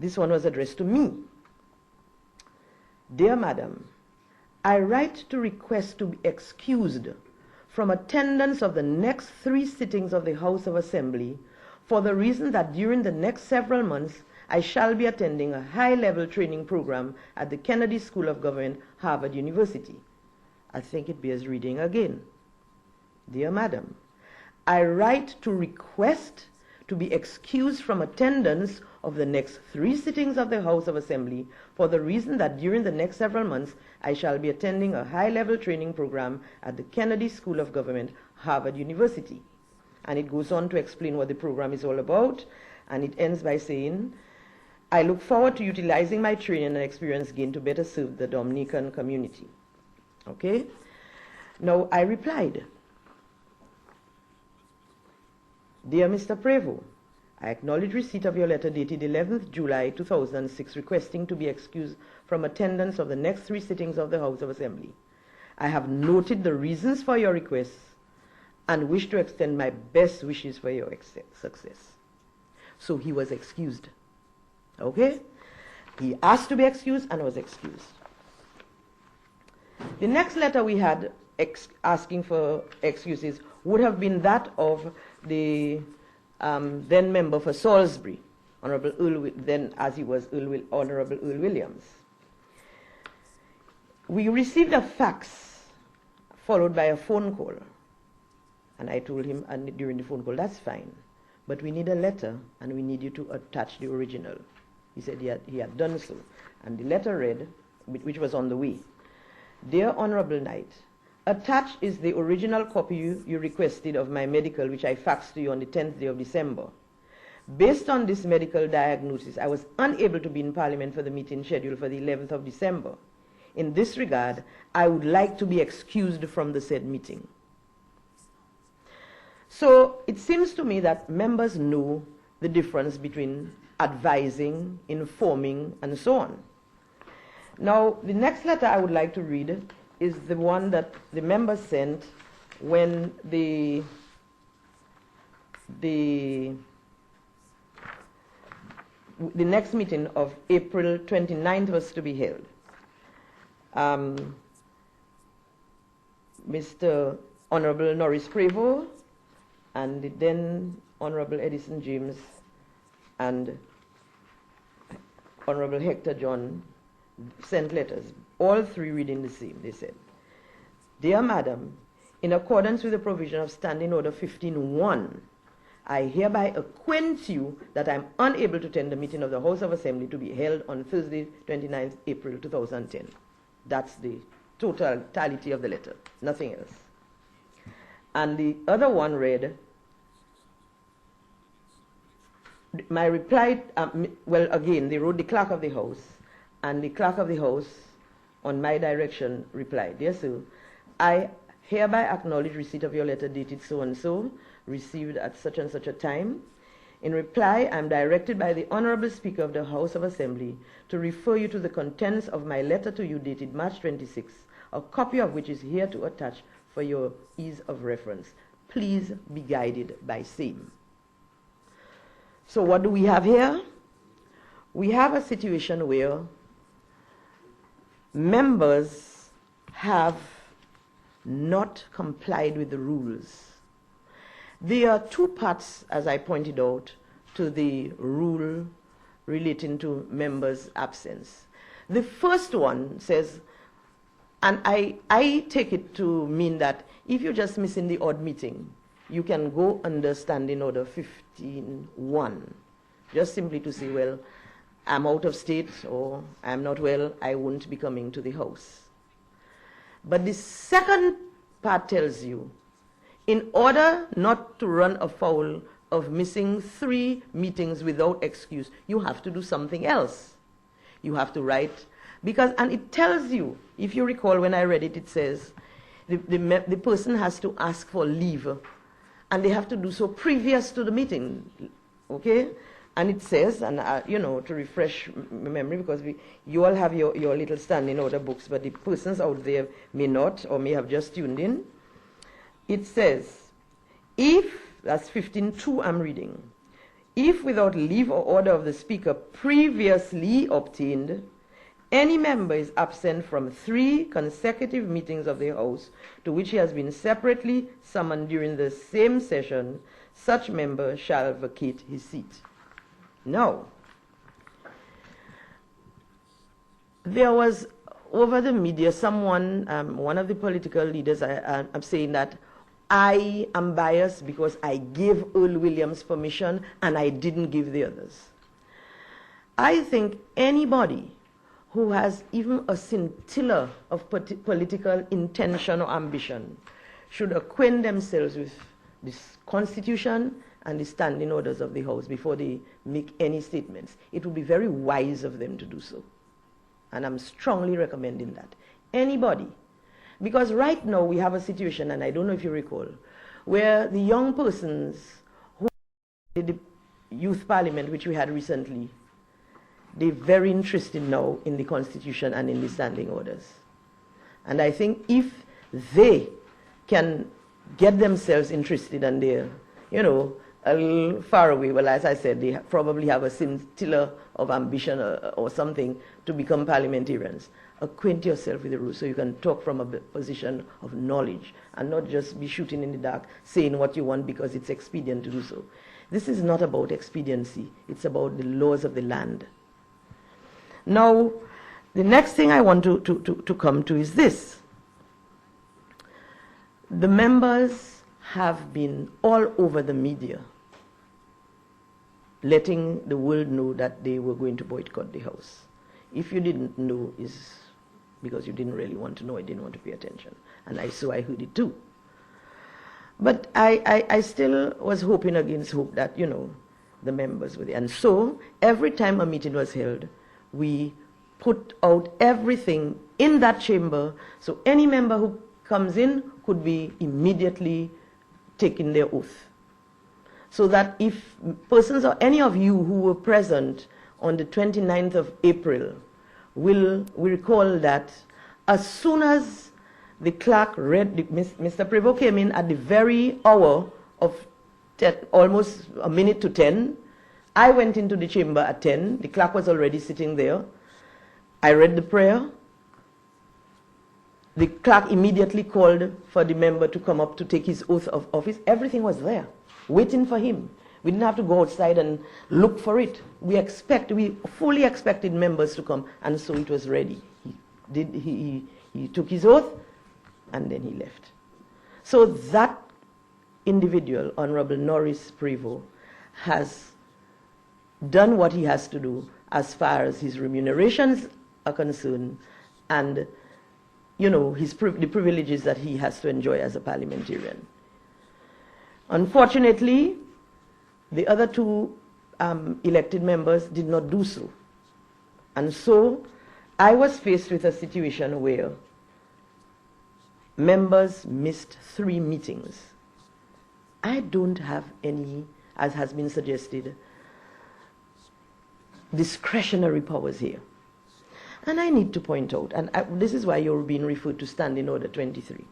This one was addressed to me. Dear Madam, I write to request to be excused from attendance of the next 3 sittings of the House of Assembly for the reason that during the next several months I shall be attending a high-level training program at the Kennedy School of Government, Harvard University. I think it bears reading again. Dear Madam, I write to request to be excused from attendance of the next 3 sittings of the House of Assembly for the reason that during the next several months I shall be attending a high-level training program at the Kennedy School of Government, Harvard University. And it goes on to explain what the program is all about, and it ends by saying, I look forward to utilizing my training and experience gained to better serve the Dominican community. Okay? Now, I replied, Dear Mr. Prevo, I acknowledge receipt of your letter dated 11th July 2006 requesting to be excused from attendance of the next 3 sittings of the House of Assembly. I have noted the reasons for your request and wish to extend my best wishes for your success. So he was excused. Okay? He asked to be excused and was excused. The next letter we had asking for excuses would have been that of the then member for Salisbury, Honorable Earl, then as he was Honorable Earl Williams. We received a fax followed by a phone call. And I told him during the phone call, that's fine, but we need a letter and we need you to attach the original. He said he had done so. And the letter read, which was on the way, Dear Honorable Knight, attached is the original copy you requested of my medical, which I faxed to you on the 10th day of December. Based on this medical diagnosis, I was unable to be in Parliament for the meeting scheduled for the 11th of December. In this regard, I would like to be excused from the said meeting. So it seems to me that members know the difference between advising, informing, and so on. Now, the next letter I would like to read is the one that the member sent when the next meeting of April 29th was to be held. Mr. Honorable Norris Prevo and the then Honorable Edison James and Honorable Hector John sent letters, all 3 reading the same. They said, Dear Madam, in accordance with the provision of Standing Order 15.1, I hereby acquaint you that I am unable to attend the meeting of the House of Assembly to be held on Thursday, 29th April 2010. That's the totality of the letter, nothing else. And the other one read, my reply, well, again, they wrote the Clerk of the House, and the Clerk of the House, on my direction, replied, Dear Sir, I hereby acknowledge receipt of your letter dated so-and-so, received at such and such a time. In reply, I am directed by the Honorable Speaker of the House of Assembly to refer you to the contents of my letter to you dated March 26, a copy of which is here to attach for your ease of reference. Please be guided by same. So what do we have here? We have a situation where members have not complied with the rules. There are 2 parts, as I pointed out, to the rule relating to members' absence. The first one says, and I take it to mean that if you're just missing the odd meeting, you can go under Standing Order 15.1, just simply to say, well, I'm out of state or I'm not well, I won't be coming to the House. But the second part tells you, in order not to run afoul of missing 3 meetings without excuse, you have to do something else. You have to write, and it tells you, if you recall when I read it, it says the person has to ask for leave, and they have to do so previous to the meeting, okay? And it says, and to refresh memory, because you all have your little Standing Order books, but the persons out there may not, or may have just tuned in. It says, if, that's 15.2 I'm reading, if without leave or order of the Speaker previously obtained, any member is absent from 3 consecutive meetings of the House to which he has been separately summoned during the same session, such member shall vacate his seat. Now, there was over the media someone, one of the political leaders, I'm saying that I am biased because I gave Earl Williams permission and I didn't give the others. I think anybody who has even a scintilla of political intention or ambition should acquaint themselves with this Constitution and the standing orders of the House before they make any statements. It would be very wise of them to do so. And I'm strongly recommending that. Anybody. Because right now we have a situation, and I don't know if you recall, where the young persons who did the youth parliament, which we had recently, they're very interested now in the Constitution and in the standing orders. And I think if they can get themselves interested and they're, a little far away, well, as I said, they probably have a scintilla of ambition or something to become parliamentarians. Acquaint yourself with the rules so you can talk from a position of knowledge and not just be shooting in the dark, saying what you want because it's expedient to do so. This is not about expediency. It's about the laws of the land. Now, the next thing I want to come to is this. The members have been all over the media letting the world know that they were going to boycott the House. If you didn't know, it's because you didn't really want to know, you didn't want to pay attention. And I heard it too. But I still was hoping against hope that, the members were there. And so every time a meeting was held, we put out everything in that chamber so any member who comes in could be immediately taking their oath. So that if persons or any of you who were present on the 29th of April will recall that as soon as the clerk read, Mr. Prevost came in at the very hour of 10, almost a minute to 10. I went into the chamber at 10. The clerk was already sitting there. I read the prayer. The clerk immediately called for the member to come up to take his oath of office. Everything was there, waiting for him. We didn't have to go outside and look for it. We fully expected members to come, and so it was ready. He took his oath, and then he left. So that individual, Honorable Norris Prevost, has done what he has to do as far as his remunerations are concerned, and the privileges that he has to enjoy as a parliamentarian. Unfortunately, the other 2 elected members did not do so. And so I was faced with a situation where members missed 3 meetings. I don't have any, as has been suggested, discretionary powers here. And I need to point out, and this is why you're being referred to Standing Order 23.